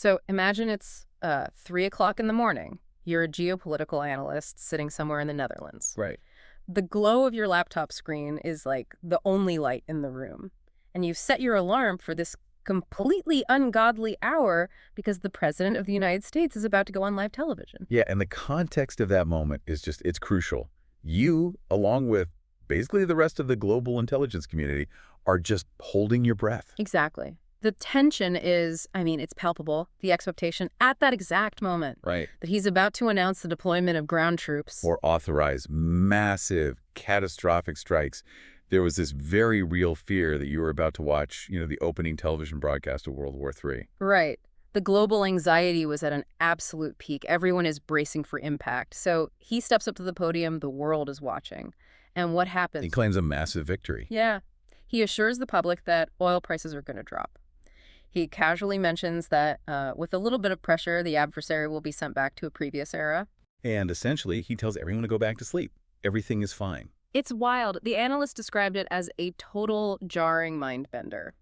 So imagine it's 3 o'clock in the morning. You're a geopolitical analyst sitting somewhere in the Netherlands. Right. The glow of your laptop screen is like the only light in the room. And you've set your alarm for this completely ungodly hour because the president of the United States is about to go on live television. Yeah, and the context of that moment is just, it's crucial. You, along with basically the rest of the global intelligence community, are just holding your breath. Exactly. The tension is, I mean, it's palpable. The expectation at that exact moment Right. that he's about to announce the deployment of ground troops. Or authorize massive, catastrophic strikes. There was this very real fear that you were about to watch, the opening television broadcast of World War III. Right. The global anxiety was at an absolute peak. Everyone is bracing for impact. So he steps up to the podium. The world is watching. And what happens? He claims a massive victory. Yeah. He assures the public that oil prices are going to drop. He casually mentions that with a little bit of pressure, the adversary will be sent back to a previous era. And essentially, he tells everyone to go back to sleep. Everything is fine. It's wild. The analyst described it as a total jarring mind bender.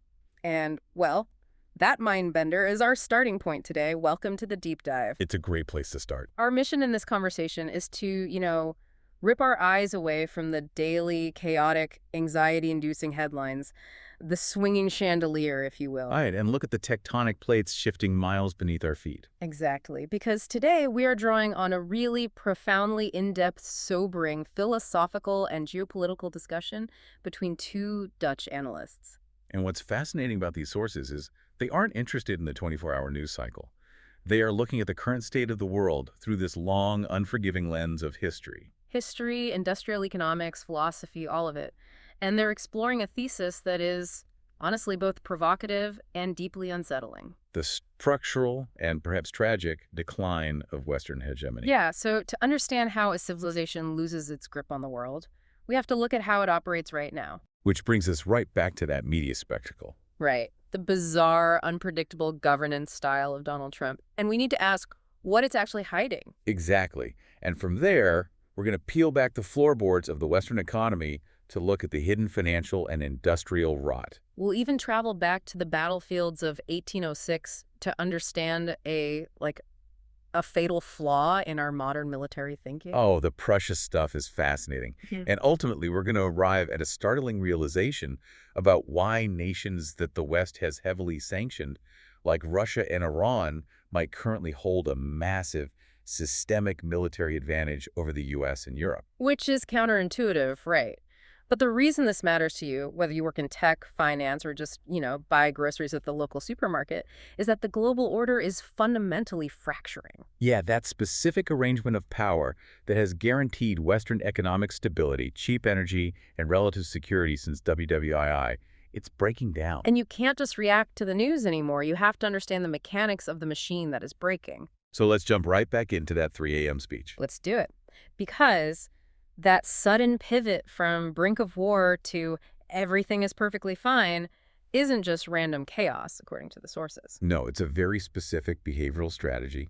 And, well, that mind bender is our starting point today. Welcome to the deep dive. It's a great place to start. Our mission in this conversation is to, rip our eyes away from the daily, chaotic, anxiety-inducing headlines, the swinging chandelier, if you will. Right, and look at the tectonic plates shifting miles beneath our feet. Exactly, because today we are drawing on a really profoundly in-depth, sobering, philosophical and geopolitical discussion between two Dutch analysts. And what's fascinating about these sources is they aren't interested in the 24-hour news cycle. They are looking at the current state of the world through this long, unforgiving lens of history. History, industrial economics, philosophy, all of it. And they're exploring a thesis that is, honestly, both provocative and deeply unsettling. The structural and perhaps tragic decline of Western hegemony. Yeah, so to understand how a civilization loses its grip on the world, we have to look at how it operates right now. Which brings us right back to that media spectacle. Right. The bizarre, unpredictable governance style of Donald Trump. And we need to ask what it's actually hiding. Exactly. And from there, we're going to peel back the floorboards of the Western economy to look at the hidden financial and industrial rot. We'll even travel back to the battlefields of 1806 to understand a fatal flaw in our modern military thinking. Oh, the Prussia stuff is fascinating. And ultimately, we're going to arrive at a startling realization about why nations that the West has heavily sanctioned, like Russia and Iran, might currently hold a massive systemic military advantage over the U.S. and Europe. Which is counterintuitive, right? But the reason this matters to you, whether you work in tech, finance, or just, buy groceries at the local supermarket, is that the global order is fundamentally fracturing. Yeah, that specific arrangement of power that has guaranteed Western economic stability, cheap energy, and relative security since WWII, it's breaking down. And you can't just react to the news anymore. You have to understand the mechanics of the machine that is breaking. So let's jump right back into that 3 a.m. speech. Let's do it. Because that sudden pivot from brink of war to everything is perfectly fine isn't just random chaos, according to the sources. No, it's a very specific behavioral strategy.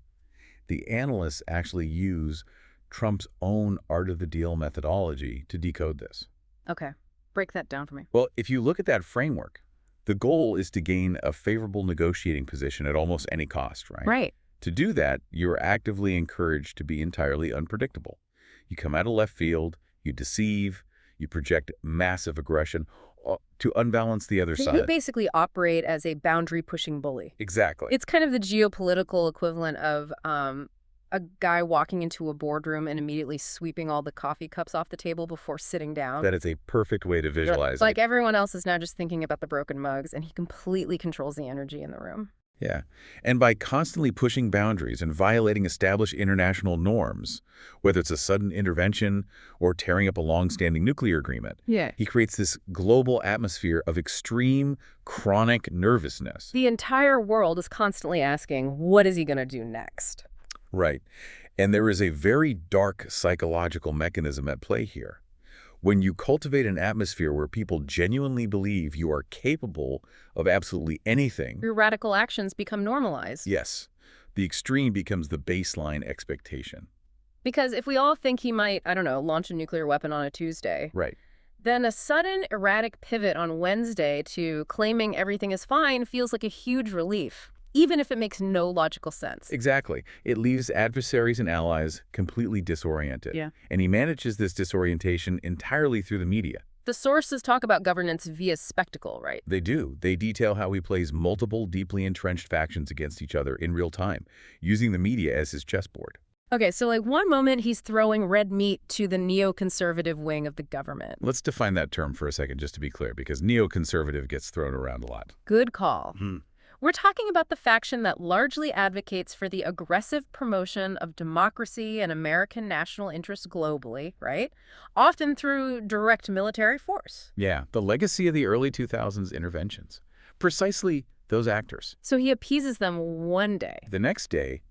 The analysts actually use Trump's own art of the deal methodology to decode this. Okay, break that down for me. Well, if you look at that framework, the goal is to gain a favorable negotiating position at almost any cost, right? Right. To do that, you're actively encouraged to be entirely unpredictable. You come out of left field, you deceive, you project massive aggression to unbalance the other side. You basically operate as a boundary-pushing bully. Exactly. It's kind of the geopolitical equivalent of a guy walking into a boardroom and immediately sweeping all the coffee cups off the table before sitting down. That is a perfect way to visualize It's like it. everyone else is now just thinking about the broken mugs, and he completely controls the energy in the room. Yeah. And by constantly pushing boundaries and violating established international norms, whether it's a sudden intervention or tearing up a long-standing nuclear agreement, he creates this global atmosphere of extreme chronic nervousness. The entire world is constantly asking, what is he going to do next? Right. And there is a very dark psychological mechanism at play here. When you cultivate an atmosphere where people genuinely believe you are capable of absolutely anything, Your radical actions become normalized. yes, the extreme becomes the baseline expectation. Because if we all think he might, launch a nuclear weapon on a Tuesday, Right. then a sudden erratic pivot on Wednesday to claiming everything is fine feels like a huge relief. even if it makes no logical sense. Exactly. It leaves adversaries and allies completely disoriented. Yeah. And he manages this disorientation entirely through the media. The sources talk about governance via spectacle, right? They do. They detail how he plays multiple deeply entrenched factions against each other in real time, using the media as his chessboard. Okay, so like one moment he's throwing red meat to the neoconservative wing of the government. Let's define that term for a second, just to be clear, because neoconservative gets thrown around a lot. Good call. Hmm. We're talking about the faction that largely advocates for the aggressive promotion of democracy and American national interests globally, right? Often through direct military force. Yeah, the legacy of the early 2000s interventions. Precisely those actors. So he appeases them one day. The next day,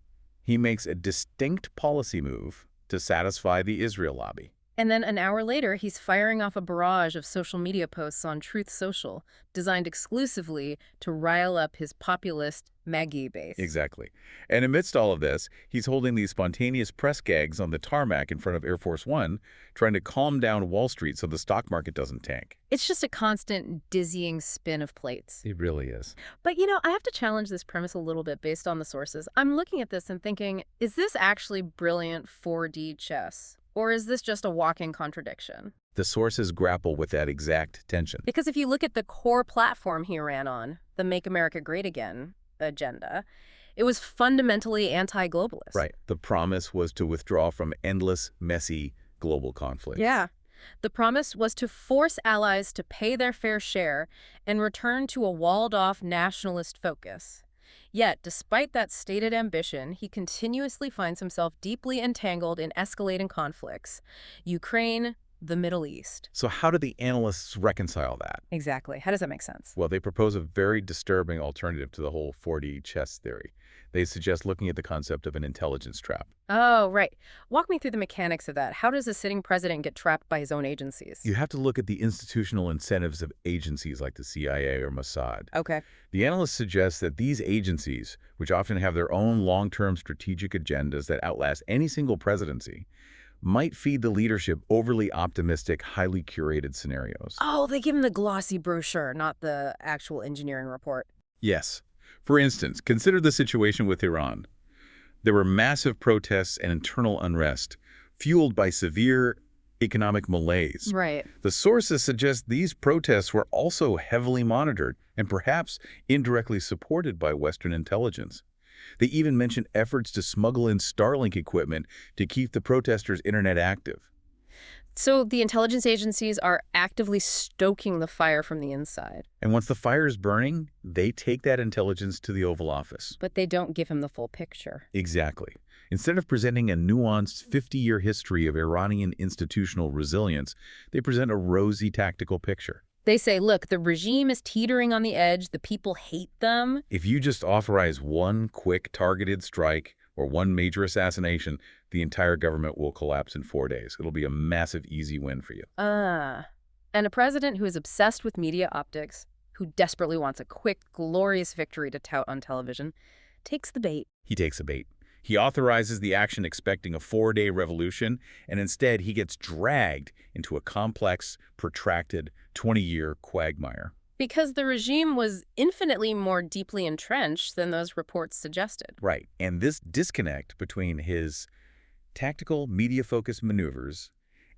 he makes a distinct policy move to satisfy the Israel lobby. And then an hour later, he's firing off a barrage of social media posts on Truth Social, designed exclusively to rile up his populist Maggie base. Exactly. And amidst all of this, he's holding these spontaneous press gags on the tarmac in front of Air Force One, trying to calm down Wall Street so the stock market doesn't tank. It's just a constant dizzying spin of plates. It really is. But, I have to challenge this premise a little bit based on the sources. I'm looking at this and thinking, is this actually brilliant 4D chess? Or is this just a walking contradiction? The sources grapple with that exact tension. Because if you look at the core platform he ran on, the Make America Great Again agenda, it was fundamentally anti-globalist. Right. The promise was to withdraw from endless, messy global conflict. Yeah. The promise was to force allies to pay their fair share and return to a walled-off nationalist focus. Yet, despite that stated ambition, he continuously finds himself deeply entangled in escalating conflicts. Ukraine, the Middle East. So how do the analysts reconcile that? Exactly. How does that make sense? Well, they propose a very disturbing alternative to the whole 4D chess theory. They suggest looking at the concept of an intelligence trap. Oh, right. Walk me through the mechanics of that. How does a sitting president get trapped by his own agencies? You have to look at the institutional incentives of agencies like the CIA or Mossad. Okay. The analysts suggest that these agencies, which often have their own long-term strategic agendas that outlast any single presidency, might feed the leadership overly optimistic, highly curated scenarios. Oh, they give him the glossy brochure, not the actual engineering report. Yes. For instance, consider the situation with Iran. There were massive protests and internal unrest, fueled by severe economic malaise. Right. The sources suggest these protests were also heavily monitored and perhaps indirectly supported by Western intelligence. They even mention efforts to smuggle in Starlink equipment to keep the protesters' internet active. So the intelligence agencies are actively stoking the fire from the inside. And once the fire is burning, they take that intelligence to the Oval Office. But they don't give him the full picture. Exactly. Instead of presenting a nuanced 50-year history of Iranian institutional resilience, they present a rosy tactical picture. They say, look, the regime is teetering on the edge, the people hate them. If you just authorize one quick targeted strike or one major assassination, the entire government will collapse in 4 days. It'll be a massive, easy win for you. And a president who is obsessed with media optics, who desperately wants a quick, glorious victory to tout on television, takes the bait. He takes a bait. He authorizes the action expecting a 4-day revolution, and instead he gets dragged into a complex, protracted, 20-year quagmire. Because the regime was infinitely more deeply entrenched than those reports suggested. Right. And this disconnect between his tactical, media-focused maneuvers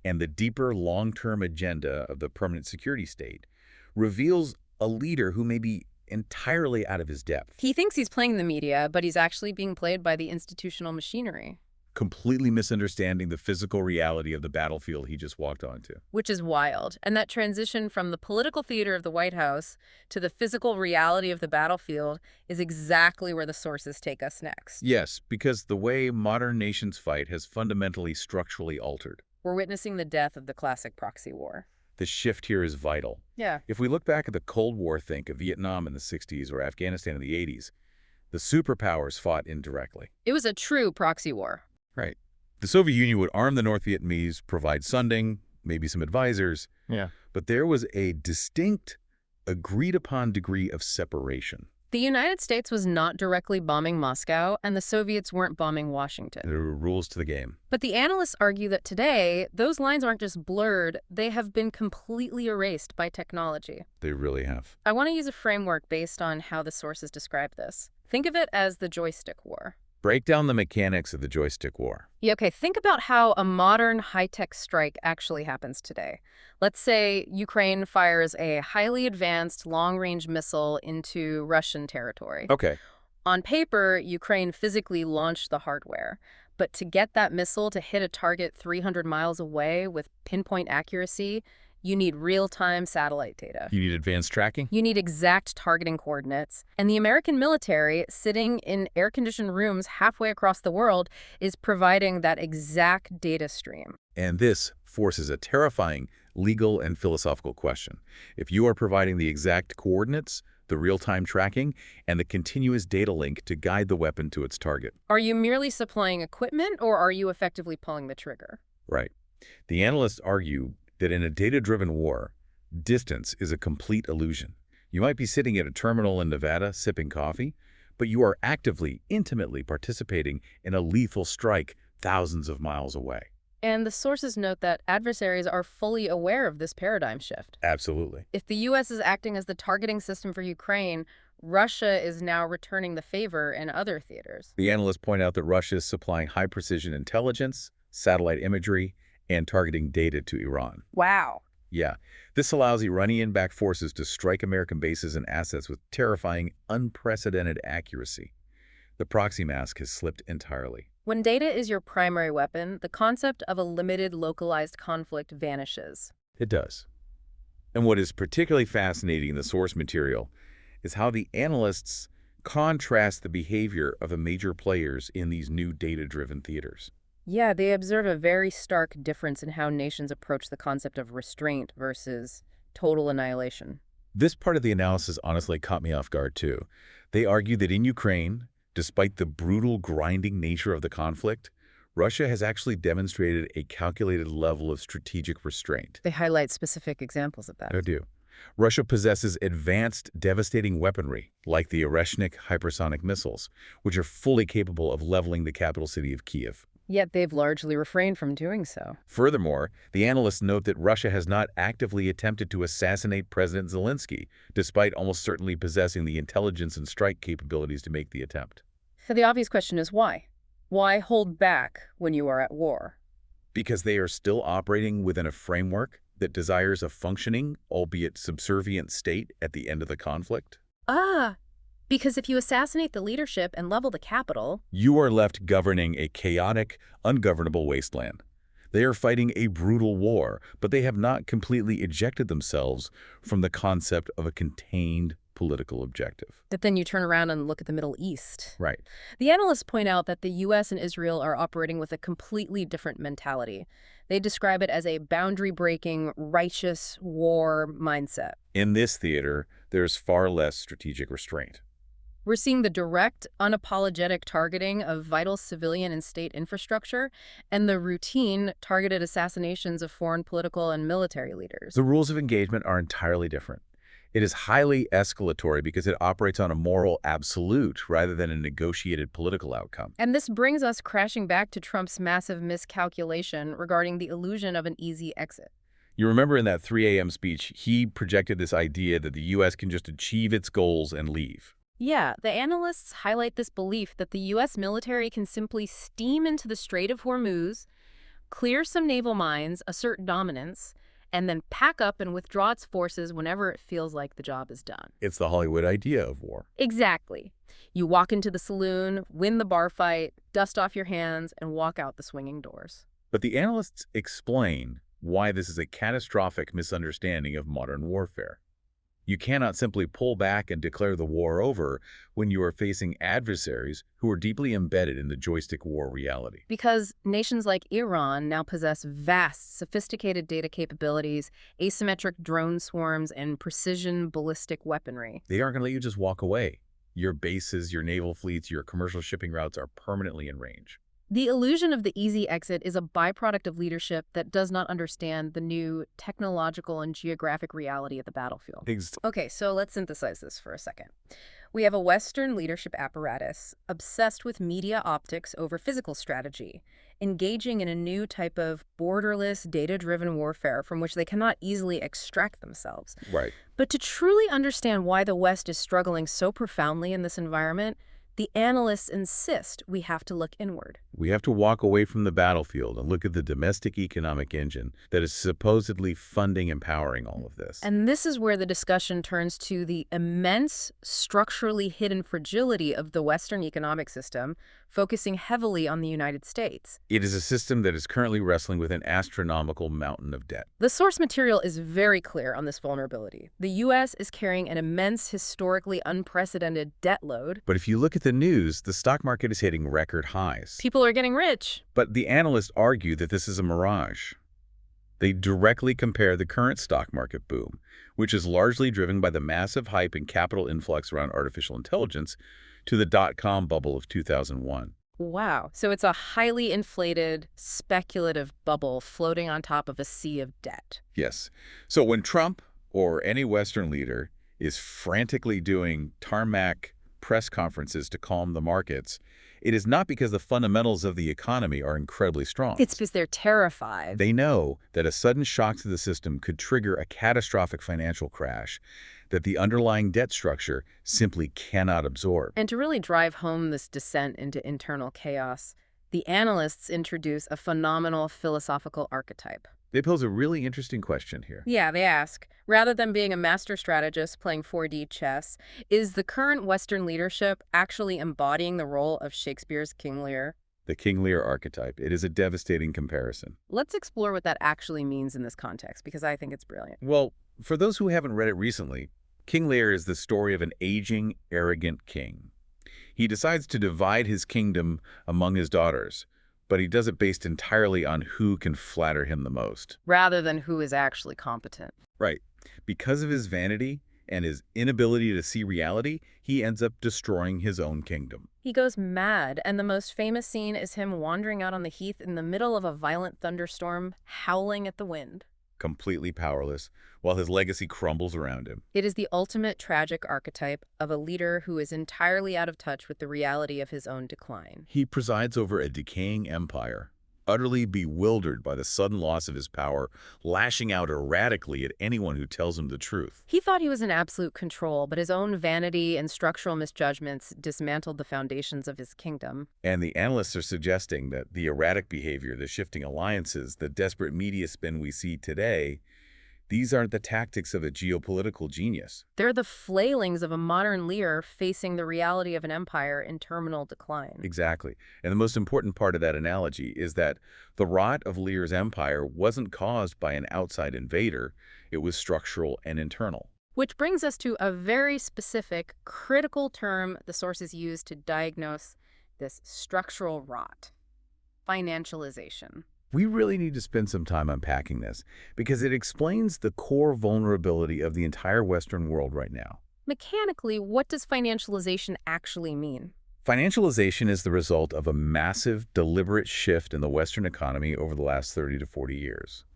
and the deeper long-term agenda of the permanent security state reveals a leader who may be entirely out of his depth. He thinks he's playing the media, but he's actually being played by the institutional machinery. Completely misunderstanding the physical reality of the battlefield he just walked onto. Which is wild. And that transition from the political theater of the White House to the physical reality of the battlefield is exactly where the sources take us next. Yes, because the way modern nations fight has fundamentally structurally altered. We're witnessing the death of the classic proxy war. The shift here is vital. Yeah. If we look back at the Cold War, think of Vietnam in the 60s or Afghanistan in the 80s, the superpowers fought indirectly. It was a true proxy war. Right. The Soviet Union would arm the North Vietnamese, provide funding, maybe some advisors. Yeah. But there was a distinct, agreed-upon degree of separation. The United States was not directly bombing Moscow, and the Soviets weren't bombing Washington. There were rules to the game. But the analysts argue that today, those lines aren't just blurred, they have been completely erased by technology. They really have. I want to use a framework based on how the sources describe this. Think of it as the joystick war. Break down the mechanics of the joystick war. Yeah, okay, think about how a modern high-tech strike actually happens today. Let's say Ukraine fires a highly advanced long-range missile into Russian territory. Okay. On paper, Ukraine physically launched the hardware, but to get that missile to hit a target 300 miles away with pinpoint accuracy, you need real-time satellite data. You need advanced tracking? You need exact targeting coordinates. And the American military, sitting in air-conditioned rooms halfway across the world, is providing that exact data stream. And this forces a terrifying legal and philosophical question. If you are providing the exact coordinates, the real-time tracking, and the continuous data link to guide the weapon to its target. Are you merely supplying equipment, or are you effectively pulling the trigger? Right. The analysts argue that in a data-driven war, distance is a complete illusion. You might be sitting at a terminal in Nevada sipping coffee, but you are actively, intimately participating in a lethal strike thousands of miles away. And the sources note that adversaries are fully aware of this paradigm shift. Absolutely. If the U.S. is acting as the targeting system for Ukraine, Russia is now returning the favor in other theaters. The analysts point out that Russia is supplying high-precision intelligence, satellite imagery, and targeting data to Iran. Wow. Yeah, this allows Iranian-backed forces to strike American bases and assets with terrifying, unprecedented accuracy. The proxy mask has slipped entirely. When data is your primary weapon, the concept of a limited localized conflict vanishes. It does. And what is particularly fascinating in the source material is how the analysts contrast the behavior of the major players in these new data-driven theaters. Yeah, they observe a very stark difference in how nations approach the concept of restraint versus total annihilation. This part of the analysis honestly caught me off guard, too. They argue that in Ukraine, despite the brutal, grinding nature of the conflict, Russia has actually demonstrated a calculated level of strategic restraint. They highlight specific examples of that. I do. Russia possesses advanced, devastating weaponry, like the Oreshnik hypersonic missiles, which are fully capable of leveling the capital city of Kiev. Yet they've largely refrained from doing so. Furthermore, the analysts note that Russia has not actively attempted to assassinate President Zelensky, despite almost certainly possessing the intelligence and strike capabilities to make the attempt. So the obvious question is why? Why hold back when you are at war? Because they are still operating within a framework that desires a functioning, albeit subservient state at the end of the conflict. Because if you assassinate the leadership and level the capital, you are left governing a chaotic, ungovernable wasteland. They are fighting a brutal war, but they have not completely ejected themselves from the concept of a contained political objective. But then you turn around and look at the Middle East. Right. The analysts point out that the U.S. and Israel are operating with a completely different mentality. They describe it as a boundary-breaking, righteous war mindset. In this theater, there's far less strategic restraint. We're seeing the direct, unapologetic targeting of vital civilian and state infrastructure and the routine, targeted assassinations of foreign political and military leaders. The rules of engagement are entirely different. It is highly escalatory because it operates on a moral absolute rather than a negotiated political outcome. And this brings us crashing back to Trump's massive miscalculation regarding the illusion of an easy exit. You remember in that 3 a.m. speech, he projected this idea that the U.S. can just achieve its goals and leave. Yeah, the analysts highlight this belief that the U.S. military can simply steam into the Strait of Hormuz, clear some naval mines, assert dominance, and then pack up and withdraw its forces whenever it feels like the job is done. It's the Hollywood idea of war. Exactly. You walk into the saloon, win the bar fight, dust off your hands, and walk out the swinging doors. But the analysts explain why this is a catastrophic misunderstanding of modern warfare. You cannot simply pull back and declare the war over when you are facing adversaries who are deeply embedded in the joystick war reality. Because nations like Iran now possess vast, sophisticated data capabilities, asymmetric drone swarms, and precision ballistic weaponry. They aren't going to let you just walk away. Your bases, your naval fleets, your commercial shipping routes are permanently in range. The illusion of the easy exit is a byproduct of leadership that does not understand the new technological and geographic reality of the battlefield. Okay, so let's synthesize this for a second. We have a Western leadership apparatus obsessed with media optics over physical strategy, engaging in a new type of borderless, data-driven warfare from which they cannot easily extract themselves. Right. But to truly understand why the West is struggling so profoundly in this environment, The analysts insist we have to look inward. We have to walk away from the battlefield and look at the domestic economic engine that is supposedly funding and powering all of this. And this is where the discussion turns to the immense, structurally hidden fragility of the Western economic system, focusing heavily on the United States. It is a system that is currently wrestling with an astronomical mountain of debt. The source material is very clear on this vulnerability. The U.S. is carrying an immense, historically unprecedented debt load. But if you look at the news, the stock market is hitting record highs. People are getting rich. But the analysts argue that this is a mirage. They directly compare the current stock market boom, which is largely driven by the massive hype and capital influx around artificial intelligence, to the dot-com bubble of 2001. Wow. So it's a highly inflated, speculative bubble floating on top of a sea of debt. Yes. So when Trump or any Western leader is frantically doing tarmac press conferences to calm the markets, it is not because the fundamentals of the economy are incredibly strong. It's because they're terrified. They know that a sudden shock to the system could trigger a catastrophic financial crash that the underlying debt structure simply cannot absorb. And to really drive home this descent into internal chaos, the analysts introduce a phenomenal philosophical archetype. They pose a really interesting question here. Yeah, they ask, rather than being a master strategist playing 4D chess, is the current Western leadership actually embodying the role of Shakespeare's King Lear? The King Lear archetype. It is a devastating comparison. Let's explore what that actually means in this context, because I think it's brilliant. Well, for those who haven't read it recently, King Lear is the story of an aging, arrogant king. He decides to divide his kingdom among his daughters, but he does it based entirely on who can flatter him the most. Rather than who is actually competent. Right. Because of his vanity and his inability to see reality, he ends up destroying his own kingdom. He goes mad, and the most famous scene is him wandering out on the heath in the middle of a violent thunderstorm, howling at the wind. Completely powerless, while his legacy crumbles around him. It is the ultimate tragic archetype of a leader who is entirely out of touch with the reality of his own decline. He presides over a decaying empire, utterly bewildered by the sudden loss of his power, lashing out erratically at anyone who tells him the truth. He thought he was in absolute control, but his own vanity and structural misjudgments dismantled the foundations of his kingdom. And the analysts are suggesting that the erratic behavior, the shifting alliances, the desperate media spin we see today, these aren't the tactics of a geopolitical genius. They're the flailings of a modern Lear facing the reality of an empire in terminal decline. Exactly. And the most important part of that analogy is that the rot of Lear's empire wasn't caused by an outside invader. It was structural and internal. Which brings us to a very specific, critical term the sources use to diagnose this structural rot: financialization. We really need to spend some time unpacking this because it explains the core vulnerability of the entire Western world right now. Mechanically, what does financialization actually mean? Financialization is the result of a massive, deliberate shift in the Western economy over the last 30 to 40 years.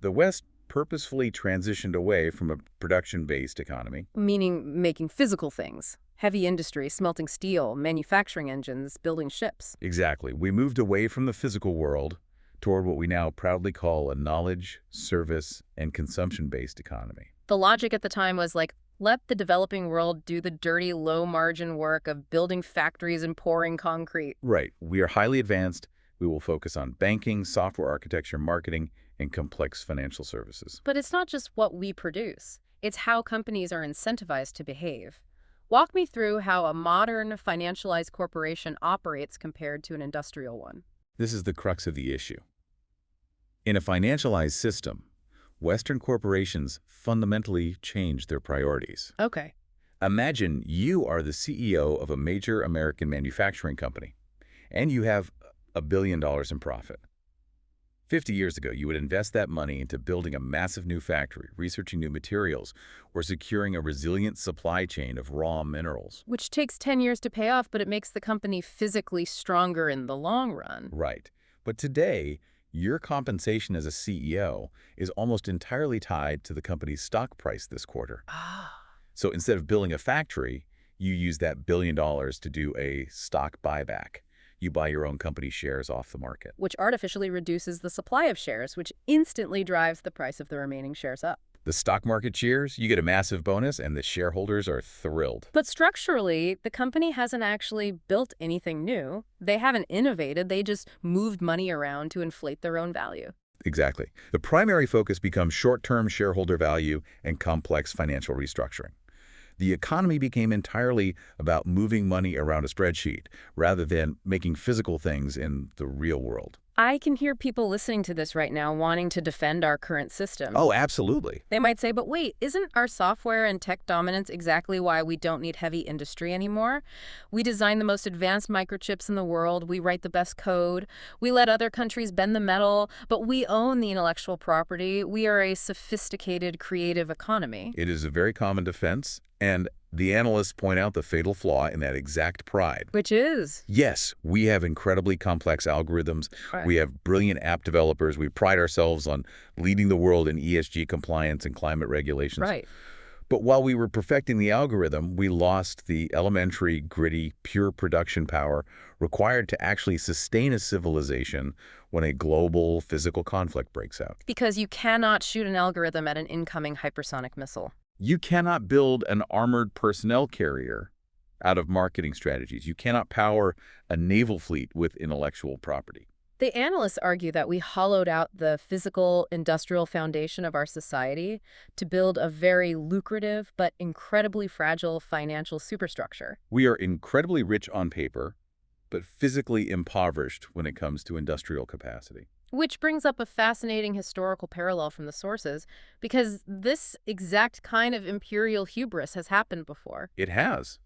The West purposefully transitioned away from a production-based economy. Meaning making physical things. Heavy industry, smelting steel, manufacturing engines, building ships. Exactly. We moved away from the physical world toward what we now proudly call a knowledge, service, and consumption-based economy. The logic at the time was like, let the developing world do the dirty, low-margin work of building factories and pouring concrete. Right. We are highly advanced. We will focus on banking, software architecture, marketing, and complex financial services. But it's not just what we produce. It's how companies are incentivized to behave. Walk me through how a modern, financialized corporation operates compared to an industrial one. This is the crux of the issue. In a financialized system, Western corporations fundamentally change their priorities. Okay. Imagine you are the CEO of a major American manufacturing company, and you have $1 billion in profit. 50 years ago, you would invest that money into building a massive new factory, researching new materials, or securing a resilient supply chain of raw minerals. Which takes 10 years to pay off, but it makes the company physically stronger in the long run. Right. But today, your compensation as a CEO is almost entirely tied to the company's stock price this quarter. So instead of building a factory, you use that $1 billion to do a stock buyback. You buy your own company shares off the market. Which artificially reduces the supply of shares, which instantly drives the price of the remaining shares up. The stock market cheers, you get a massive bonus, and the shareholders are thrilled. But structurally, the company hasn't actually built anything new. They haven't innovated. They just moved money around to inflate their own value. Exactly. The primary focus becomes short-term shareholder value and complex financial restructuring. The economy became entirely about moving money around a spreadsheet rather than making physical things in the real world. I can hear people listening to this right now wanting to defend our current system. Oh, absolutely. They might say, but wait, isn't our software and tech dominance exactly why we don't need heavy industry anymore? We design the most advanced microchips in the world, we write the best code, we let other countries bend the metal, but we own the intellectual property. We are a sophisticated, creative economy. It is a very common defense, and the analysts point out the fatal flaw in that exact pride. Which is? Yes, we have incredibly complex algorithms. Right. We have brilliant app developers. We pride ourselves on leading the world in ESG compliance and climate regulations. Right. But while we were perfecting the algorithm, we lost the elementary, gritty, pure production power required to actually sustain a civilization when a global physical conflict breaks out. Because you cannot shoot an algorithm at an incoming hypersonic missile. You cannot build an armored personnel carrier out of marketing strategies. You cannot power a naval fleet with intellectual property. The analysts argue that we hollowed out the physical, industrial foundation of our society to build a very lucrative but incredibly fragile financial superstructure. We are incredibly rich on paper, but physically impoverished when it comes to industrial capacity. Which brings up a fascinating historical parallel from the sources, because this exact kind of imperial hubris has happened before. It has.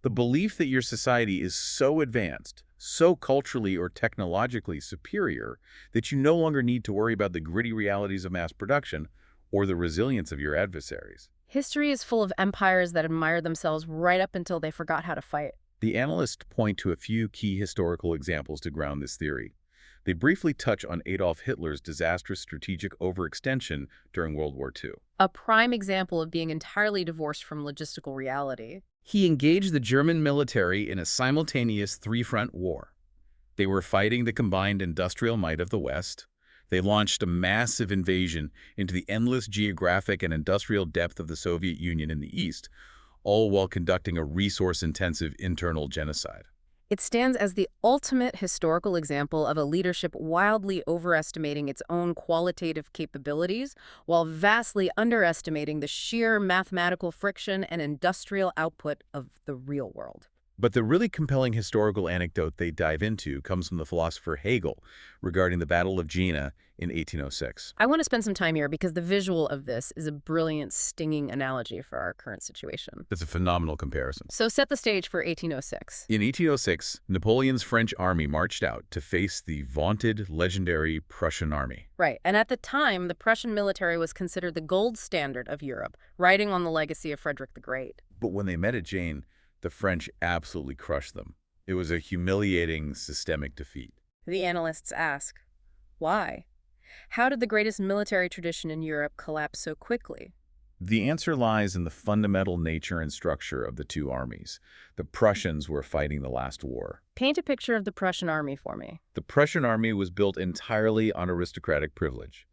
The belief that your society is so advanced, so culturally or technologically superior, that you no longer need to worry about the gritty realities of mass production or the resilience of your adversaries. History is full of empires that admired themselves right up until they forgot how to fight. The analysts point to a few key historical examples to ground this theory. They briefly touch on Adolf Hitler's disastrous strategic overextension during World War II. A prime example of being entirely divorced from logistical reality. He engaged the German military in a simultaneous three-front war. They were fighting the combined industrial might of the West. They launched a massive invasion into the endless geographic and industrial depth of the Soviet Union in the East, all while conducting a resource-intensive internal genocide. It stands as the ultimate historical example of a leadership wildly overestimating its own qualitative capabilities while vastly underestimating the sheer mathematical friction and industrial output of the real world. But the really compelling historical anecdote they dive into comes from the philosopher Hegel regarding the Battle of Jena in 1806. I want to spend some time here because the visual of this is a brilliant, stinging analogy for our current situation. That's a phenomenal comparison. So set the stage for 1806. In 1806, Napoleon's French army marched out to face the vaunted, legendary Prussian army. Right, and at the time, the Prussian military was considered the gold standard of Europe, riding on the legacy of Frederick the Great. But when they met at Jena, the French absolutely crushed them. It was a humiliating, systemic defeat. The analysts ask, why? How did the greatest military tradition in Europe collapse so quickly? The answer lies in the fundamental nature and structure of the two armies. The Prussians were fighting the last war. Paint a picture of the Prussian army for me. The Prussian army was built entirely on aristocratic privilege.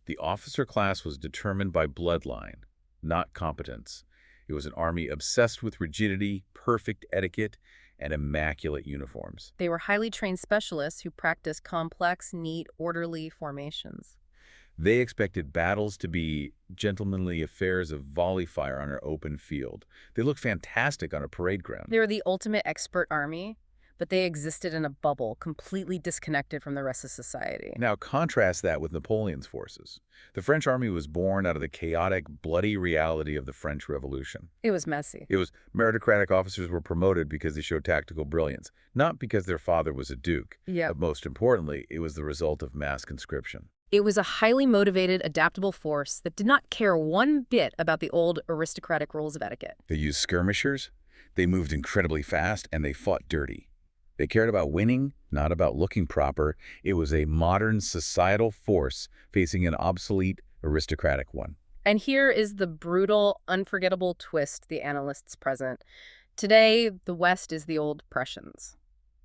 The officer class was determined by bloodline, not competence. It was an army obsessed with rigidity, perfect etiquette, and immaculate uniforms. They were highly trained specialists who practiced complex, neat, orderly formations. They expected battles to be gentlemanly affairs of volley fire on an open field. They looked fantastic on a parade ground. They were the ultimate expert army, but they existed in a bubble, completely disconnected from the rest of society. Now contrast that with Napoleon's forces. The French army was born out of the chaotic, bloody reality of the French Revolution. It was messy. It was meritocratic officers were promoted because they showed tactical brilliance, not because their father was a duke. Yep. But most importantly, it was the result of mass conscription. It was a highly motivated, adaptable force that did not care one bit about the old aristocratic rules of etiquette. They used skirmishers, they moved incredibly fast, and they fought dirty. They cared about winning, not about looking proper. It was a modern societal force facing an obsolete aristocratic one. And here is the brutal, unforgettable twist the analysts present. Today, the West is the old Prussians.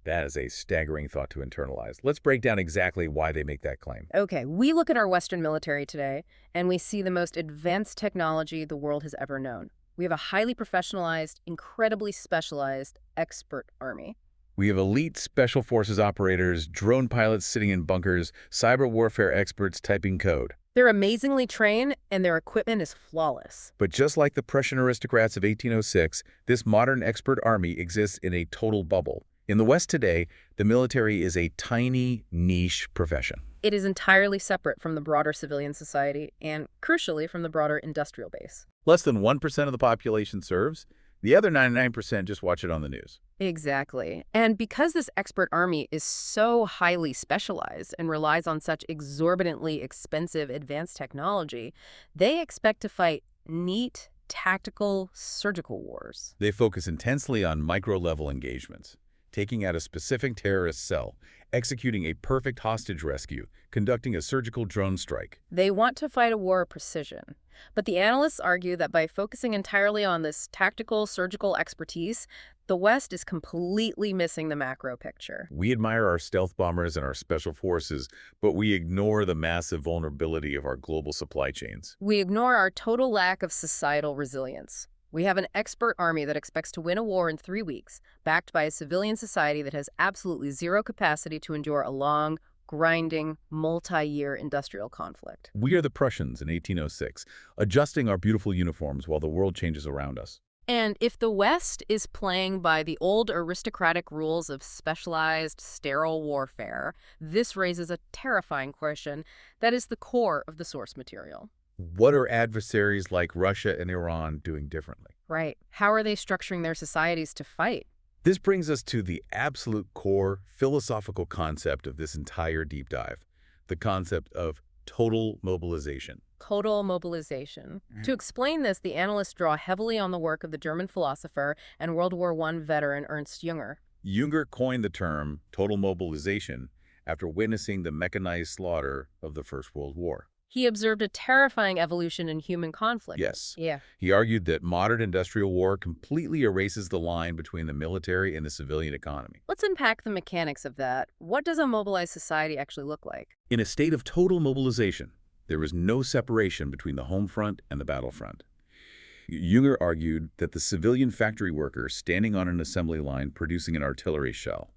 That is a staggering thought to internalize. Let's break down exactly why they make that claim. Okay, we look at our Western military today, and we see the most advanced technology the world has ever known. We have a highly professionalized, incredibly specialized, expert army. We have elite special forces operators, drone pilots sitting in bunkers, cyber warfare experts typing code. They're amazingly trained, and their equipment is flawless. But just like the Prussian aristocrats of 1806, this modern expert army exists in a total bubble. In the West today, the military is a tiny, niche profession. It is entirely separate from the broader civilian society and, crucially, from the broader industrial base. Less than 1% of the population serves. The other 99% just watch it on the news. Exactly. And because this expert army is so highly specialized and relies on such exorbitantly expensive advanced technology, they expect to fight neat, tactical, surgical wars. They focus intensely on micro-level engagements, taking out a specific terrorist cell, executing a perfect hostage rescue, conducting a surgical drone strike. They want to fight a war of precision. But the analysts argue that by focusing entirely on this tactical, surgical expertise, the West is completely missing the macro picture. We admire our stealth bombers and our special forces, but we ignore the massive vulnerability of our global supply chains. We ignore our total lack of societal resilience. We have an expert army that expects to win a war in 3 weeks, backed by a civilian society that has absolutely zero capacity to endure a long, grinding, multi-year industrial conflict. We are the Prussians in 1806, adjusting our beautiful uniforms while the world changes around us. And if the West is playing by the old aristocratic rules of specialized, sterile warfare, this raises a terrifying question that is the core of the source material. What are adversaries like Russia and Iran doing differently? Right. How are they structuring their societies to fight? This brings us to the absolute core philosophical concept of this entire deep dive, the concept of total mobilization. Total mobilization. To explain this, the analysts draw heavily on the work of the German philosopher and World War I veteran Ernst Jünger. Jünger coined the term total mobilization after witnessing the mechanized slaughter of the First World War. He observed a terrifying evolution in human conflict. Yes. Yeah. He argued that modern industrial war completely erases the line between the military and the civilian economy. Let's unpack the mechanics of that. What does a mobilized society actually look like? In a state of total mobilization, there is no separation between the home front and the battlefront. Jünger argued that the civilian factory worker standing on an assembly line producing an artillery shell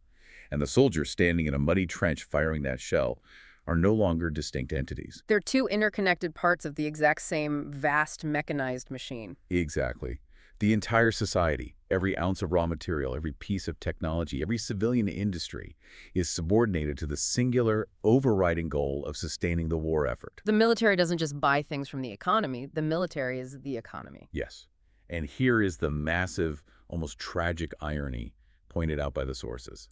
and the soldier standing in a muddy trench firing that shell are no longer distinct entities. They're two interconnected parts of the exact same vast mechanized machine. Exactly. The entire society, every ounce of raw material, every piece of technology, every civilian industry is subordinated to the singular, overriding goal of sustaining the war effort. The military doesn't just buy things from the economy. The military is the economy. Yes. And here is the massive, almost tragic irony pointed out by the sources.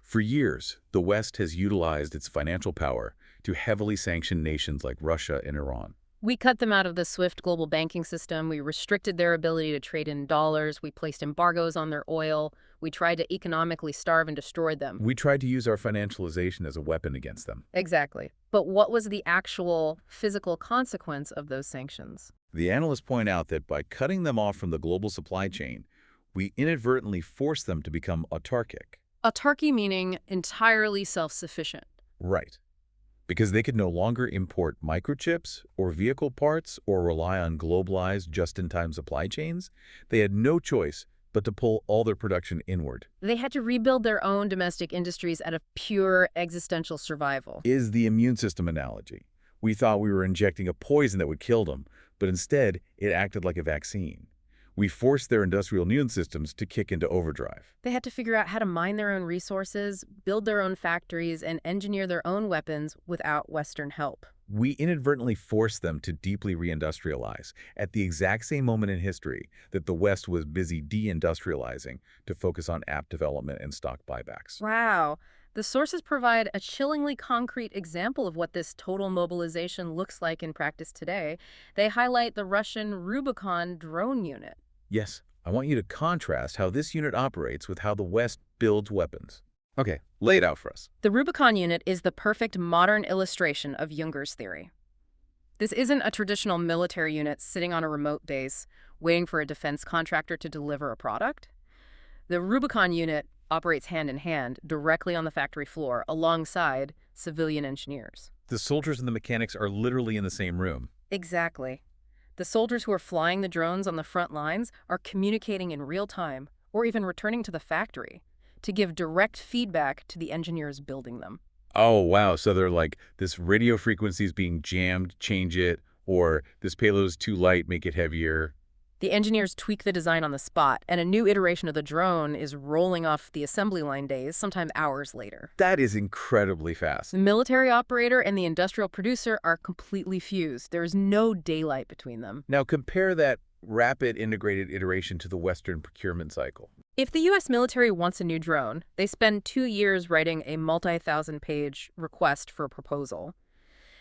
For years, the West has utilized its financial power to heavily sanction nations like Russia and Iran. We cut them out of the SWIFT global banking system. We restricted their ability to trade in dollars. We placed embargoes on their oil. We tried to economically starve and destroy them. We tried to use our financialization as a weapon against them. Exactly. But what was the actual physical consequence of those sanctions? The analysts point out that by cutting them off from the global supply chain, we inadvertently forced them to become autarkic. Autarky meaning entirely self-sufficient. Right. Because they could no longer import microchips or vehicle parts or rely on globalized just-in-time supply chains, they had no choice but to pull all their production inward. They had to rebuild their own domestic industries out of pure existential survival. Is the immune system analogy. We thought we were injecting a poison that would kill them, but instead it acted like a vaccine. We forced their industrial immune systems to kick into overdrive. They had to figure out how to mine their own resources, build their own factories, and engineer their own weapons without Western help. We inadvertently forced them to deeply reindustrialize at the exact same moment in history that the West was busy deindustrializing to focus on app development and stock buybacks. Wow. The sources provide a chillingly concrete example of what this total mobilization looks like in practice today. They highlight the Russian Rubicon drone unit. Yes, I want you to contrast how this unit operates with how the West builds weapons. Okay, lay it out for us. The Rubicon unit is the perfect modern illustration of Jünger's theory. This isn't a traditional military unit sitting on a remote base waiting for a defense contractor to deliver a product. The Rubicon unit operates hand in hand directly on the factory floor alongside civilian engineers. The soldiers and the mechanics are literally in the same room. Exactly. The soldiers who are flying the drones on the front lines are communicating in real time, or even returning to the factory, to give direct feedback to the engineers building them. Oh, wow. So they're like, this radio frequency is being jammed, change it, or this payload is too light, make it heavier. The engineers tweak the design on the spot, and a new iteration of the drone is rolling off the assembly line days, sometimes hours later. That is incredibly fast. The military operator and the industrial producer are completely fused. There is no daylight between them. Now compare that rapid integrated iteration to the Western procurement cycle. If the U.S. military wants a new drone, they spend 2 years writing a multi-thousand-page request for a proposal.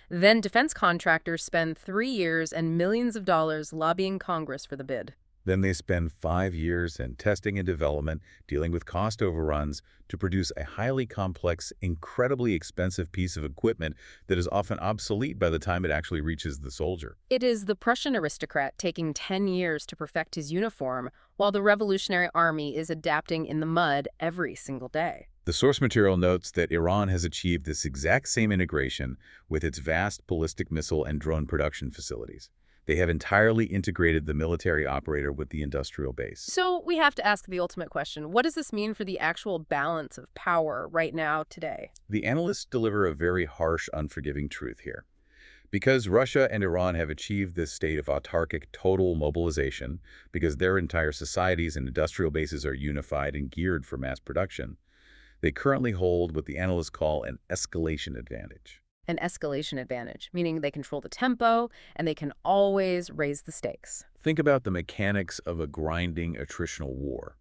Then defense contractors spend 3 years and millions of dollars lobbying Congress for the bid. Then they spend 5 years in testing and development, dealing with cost overruns to produce a highly complex, incredibly expensive piece of equipment that is often obsolete by the time it actually reaches the soldier. It is the Prussian aristocrat taking 10 years to perfect his uniform, while the Revolutionary Army is adapting in the mud every single day. The source material notes that Iran has achieved this exact same integration with its vast ballistic missile and drone production facilities. They have entirely integrated the military operator with the industrial base. So we have to ask the ultimate question. What does this mean for the actual balance of power right now, today? The analysts deliver a very harsh, unforgiving truth here. Because Russia and Iran have achieved this state of autarkic total mobilization, because their entire societies and industrial bases are unified and geared for mass production, they currently hold what the analysts call an escalation advantage. An escalation advantage, meaning they control the tempo and they can always raise the stakes. Think about the mechanics of a grinding attritional war.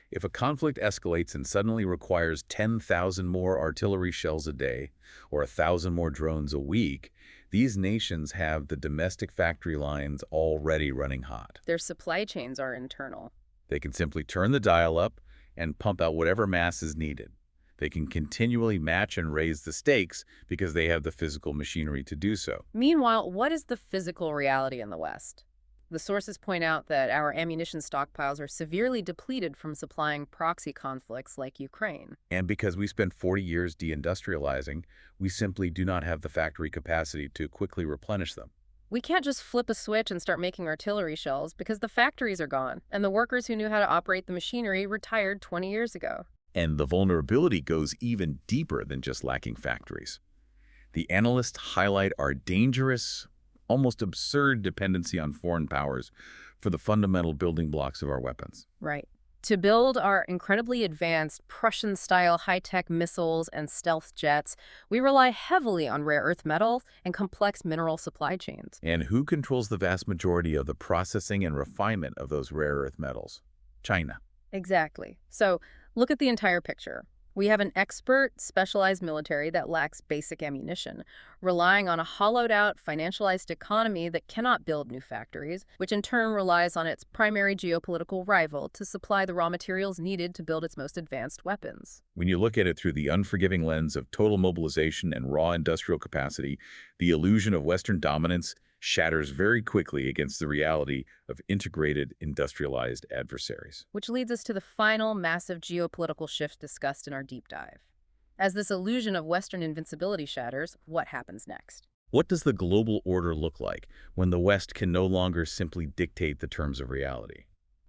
If a conflict escalates and suddenly requires 10,000 more artillery shells a day or 1,000 more drones a week, these nations have the domestic factory lines already running hot. Their supply chains are internal. They can simply turn the dial up and pump out whatever mass is needed. They can continually match and raise the stakes because they have the physical machinery to do so. Meanwhile, what is the physical reality in the West? The sources point out that our ammunition stockpiles are severely depleted from supplying proxy conflicts like Ukraine. And because we spent 40 years deindustrializing, we simply do not have the factory capacity to quickly replenish them. We can't just flip a switch and start making artillery shells because the factories are gone, and the workers who knew how to operate the machinery retired 20 years ago. And the vulnerability goes even deeper than just lacking factories. The analysts highlight our dangerous, almost absurd dependency on foreign powers for the fundamental building blocks of our weapons. Right. To build our incredibly advanced Prussian-style high-tech missiles and stealth jets, we rely heavily on rare earth metals and complex mineral supply chains. And who controls the vast majority of the processing and refinement of those rare earth metals? China. Exactly. So look at the entire picture. We have an expert, specialized military that lacks basic ammunition, relying on a hollowed-out, financialized economy that cannot build new factories, which in turn relies on its primary geopolitical rival to supply the raw materials needed to build its most advanced weapons. When you look at it through the unforgiving lens of total mobilization and raw industrial capacity, the illusion of Western dominance shatters very quickly against the reality of integrated, industrialized adversaries. Which leads us to the final massive geopolitical shift discussed in our deep dive. As this illusion of Western invincibility shatters, what happens next? What does the global order look like when the West can no longer simply dictate the terms of reality?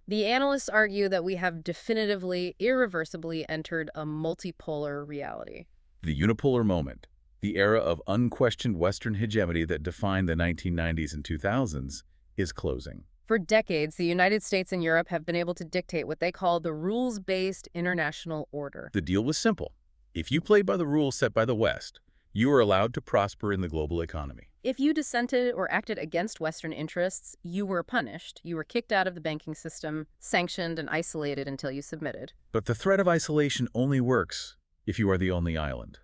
The analysts argue that we have definitively, irreversibly entered a multipolar reality. The unipolar moment, the era of unquestioned Western hegemony that defined the 1990s and 2000s, is closing. For decades, the United States and Europe have been able to dictate what they call the rules-based international order. The deal was simple. If you played by the rules set by the West, you were allowed to prosper in the global economy. If you dissented or acted against Western interests, you were punished. You were kicked out of the banking system, sanctioned and isolated until you submitted. But the threat of isolation only works if you are the only island.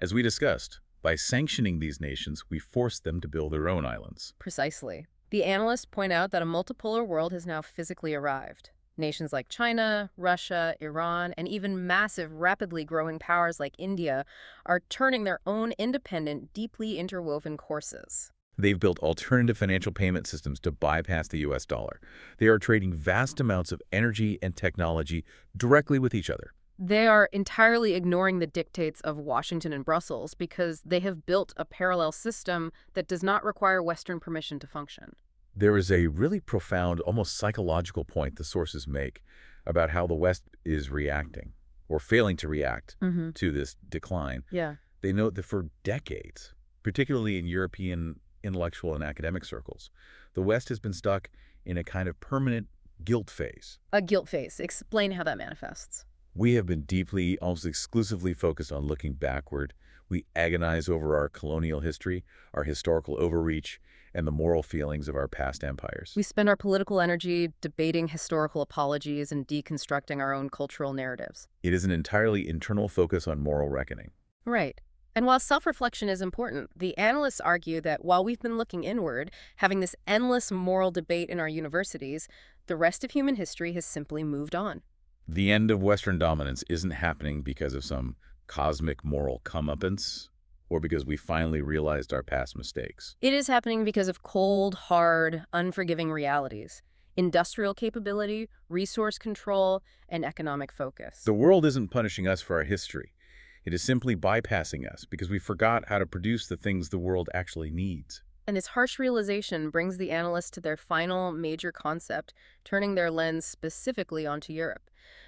As we discussed, by sanctioning these nations, we force them to build their own islands. Precisely. The analysts point out that a multipolar world has now physically arrived. Nations like China, Russia, Iran, and even massive, rapidly growing powers like India are turning their own independent, deeply interwoven courses. They've built alternative financial payment systems to bypass the US dollar. They are trading vast amounts of energy and technology directly with each other. They are entirely ignoring the dictates of Washington and Brussels because they have built a parallel system that does not require Western permission to function. There is a really profound, almost psychological point the sources make about how the West is reacting, or failing to react, to this decline. Yeah. They note that for decades, particularly in European intellectual and academic circles, the West has been stuck in a kind of permanent guilt phase. A guilt phase. Explain how that manifests. We have been deeply, almost exclusively focused on looking backward. We agonize over our colonial history, our historical overreach, and the moral feelings of our past empires. We spend our political energy debating historical apologies and deconstructing our own cultural narratives. It is an entirely internal focus on moral reckoning. Right. And while self-reflection is important, the analysts argue that while we've been looking inward, having this endless moral debate in our universities, the rest of human history has simply moved on. The end of Western dominance isn't happening because of some cosmic moral comeuppance or because we finally realized our past mistakes. It is happening because of cold, hard, unforgiving realities. Industrial capability, resource control, and economic focus. The world isn't punishing us for our history. It is simply bypassing us because we forgot how to produce the things the world actually needs. And this harsh realization brings the analysts to their final major concept, turning their lens specifically onto Europe.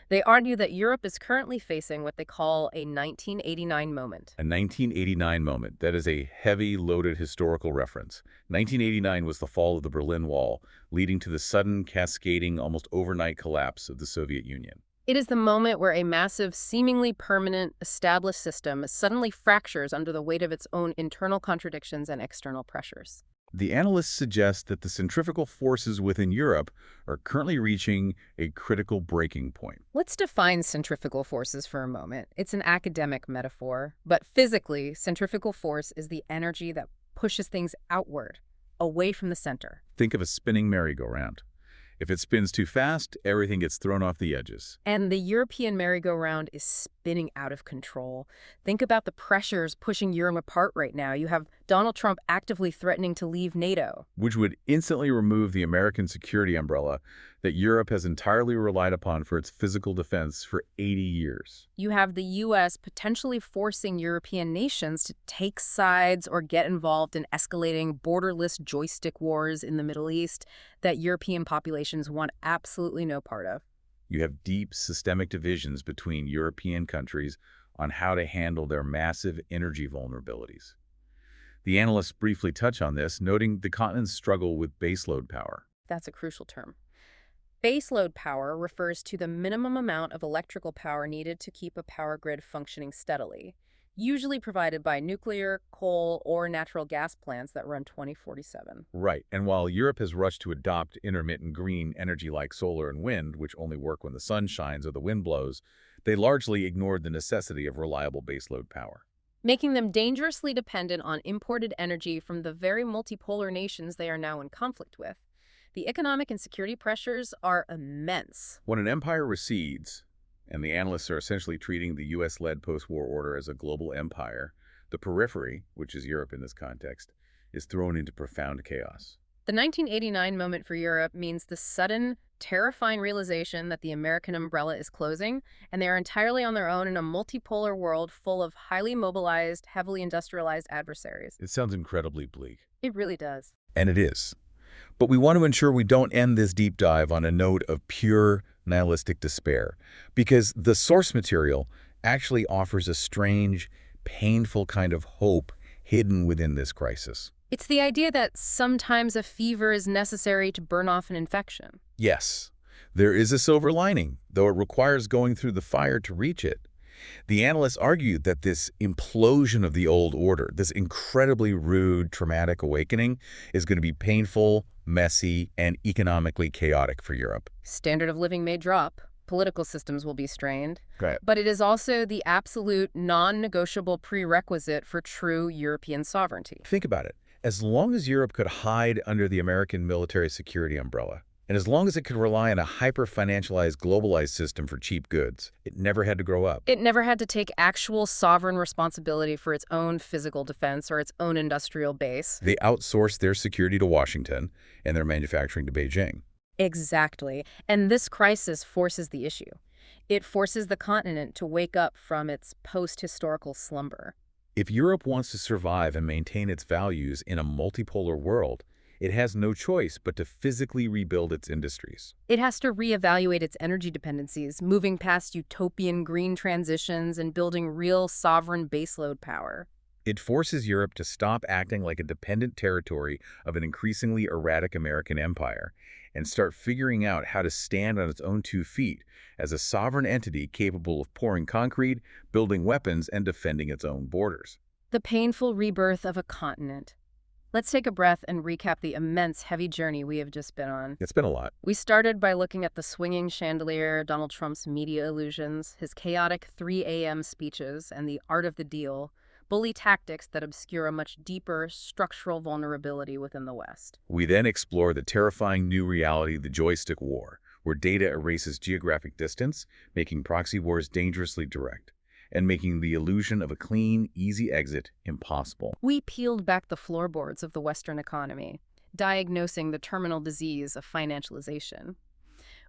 They argue that Europe is currently facing what they call a 1989 moment. A 1989 moment. That is a heavy, loaded historical reference. 1989 was the fall of the Berlin Wall, leading to the sudden, cascading, almost overnight collapse of the Soviet Union. It is the moment where a massive, seemingly permanent, established system suddenly fractures under the weight of its own internal contradictions and external pressures. The analysts suggest that the centrifugal forces within Europe are currently reaching a critical breaking point. Let's define centrifugal forces for a moment. It's an academic metaphor, but physically, centrifugal force is the energy that pushes things outward, away from the center. Think of a spinning merry-go-round. If it spins too fast, everything gets thrown off the edges. And the European merry-go-round is spinning out of control. Think about the pressures pushing Europe apart right now. You have Donald Trump actively threatening to leave NATO. Which would instantly remove the American security umbrella that Europe has entirely relied upon for its physical defense for 80 years. You have the U.S. potentially forcing European nations to take sides or get involved in escalating borderless joystick wars in the Middle East that European populations want absolutely no part of. You have deep systemic divisions between European countries on how to handle their massive energy vulnerabilities. The analysts briefly touch on this, noting the continent's struggle with baseload power. That's a crucial term. Baseload power refers to the minimum amount of electrical power needed to keep a power grid functioning steadily, usually provided by nuclear, coal, or natural gas plants that run 24/7. Right, and while Europe has rushed to adopt intermittent green energy like solar and wind, which only work when the sun shines or the wind blows, they largely ignored the necessity of reliable baseload power, making them dangerously dependent on imported energy from the very multipolar nations they are now in conflict with. The economic and security pressures are immense. When an empire recedes, and the analysts are essentially treating the U.S.-led post-war order as a global empire, the periphery, which is Europe in this context, is thrown into profound chaos. The 1989 moment for Europe means the sudden, terrifying realization that the American umbrella is closing, and they are entirely on their own in a multipolar world full of highly mobilized, heavily industrialized adversaries. It sounds incredibly bleak. It really does. And it is. But we want to ensure we don't end this deep dive on a note of pure nihilistic despair, because the source material actually offers a strange, painful kind of hope hidden within this crisis. It's the idea that sometimes a fever is necessary to burn off an infection. Yes, there is a silver lining, though it requires going through the fire to reach it. The analysts argue that this implosion of the old order, this incredibly rude, traumatic awakening, is going to be painful, messy, and economically chaotic for Europe. Standard of living may drop. Political systems will be strained. Right. But it is also the absolute non-negotiable prerequisite for true European sovereignty. Think about it. As long as Europe could hide under the American military security umbrella, and as long as it could rely on a hyper-financialized, globalized system for cheap goods, it never had to grow up. It never had to take actual sovereign responsibility for its own physical defense or its own industrial base. They outsourced their security to Washington and their manufacturing to Beijing. Exactly. And this crisis forces the issue. It forces the continent to wake up from its post-historical slumber. If Europe wants to survive and maintain its values in a multipolar world, it has no choice but to physically rebuild its industries. It has to reevaluate its energy dependencies, moving past utopian green transitions and building real sovereign baseload power. It forces Europe to stop acting like a dependent territory of an increasingly erratic American empire and start figuring out how to stand on its own 2 feet as a sovereign entity capable of pouring concrete, building weapons, and defending its own borders. The painful rebirth of a continent. Let's take a breath and recap the immense, heavy journey we have just been on. It's been a lot. We started by looking at the swinging chandelier, Donald Trump's media illusions, his chaotic 3 a.m. speeches, and the art of the deal, bully tactics that obscure a much deeper structural vulnerability within the West. We then explore the terrifying new reality of the joystick war, where data erases geographic distance, making proxy wars dangerously direct, and making the illusion of a clean, easy exit impossible. We peeled back the floorboards of the Western economy, diagnosing the terminal disease of financialization.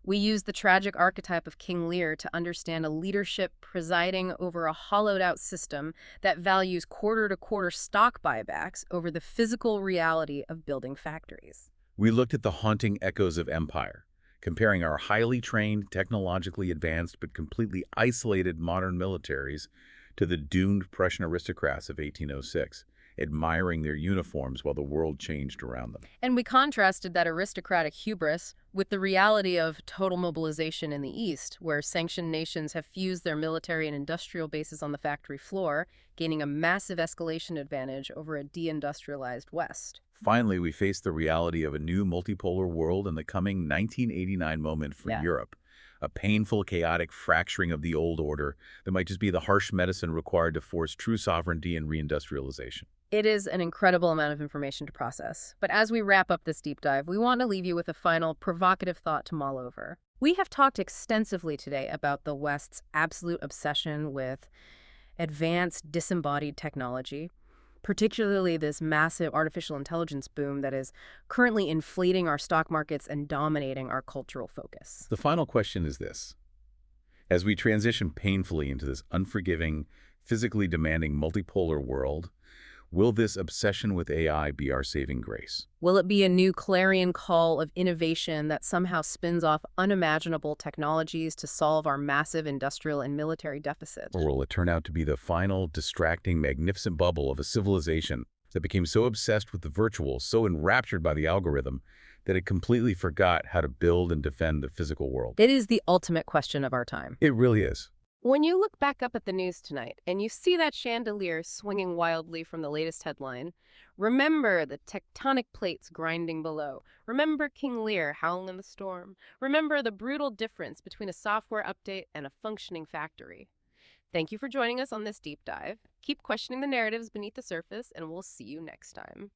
We used the tragic archetype of King Lear to understand a leadership presiding over a hollowed-out system that values quarter-to-quarter stock buybacks over the physical reality of building factories. We looked at the haunting echoes of empire, comparing our highly trained, technologically advanced, but completely isolated modern militaries to the doomed Prussian aristocrats of 1806, admiring their uniforms while the world changed around them. And we contrasted that aristocratic hubris with the reality of total mobilization in the East, where sanctioned nations have fused their military and industrial bases on the factory floor, gaining a massive escalation advantage over a deindustrialized West. Finally, we faced the reality of a new multipolar world in the coming 1989 moment for Europe, a painful, chaotic fracturing of the old order that might just be the harsh medicine required to force true sovereignty and reindustrialization. It is an incredible amount of information to process. But as we wrap up this deep dive, we want to leave you with a final provocative thought to mull over. We have talked extensively today about the West's absolute obsession with advanced, disembodied technology, particularly this massive artificial intelligence boom that is currently inflating our stock markets and dominating our cultural focus. The final question is this. As we transition painfully into this unforgiving, physically demanding multipolar world, will this obsession with AI be our saving grace? Will it be a new clarion call of innovation that somehow spins off unimaginable technologies to solve our massive industrial and military deficits? Or will it turn out to be the final, distracting, magnificent bubble of a civilization that became so obsessed with the virtual, so enraptured by the algorithm, that it completely forgot how to build and defend the physical world? It is the ultimate question of our time. It really is. When you look back up at the news tonight and you see that chandelier swinging wildly from the latest headline, remember the tectonic plates grinding below. Remember King Lear howling in the storm. Remember the brutal difference between a software update and a functioning factory. Thank you for joining us on this deep dive. Keep questioning the narratives beneath the surface, and we'll see you next time.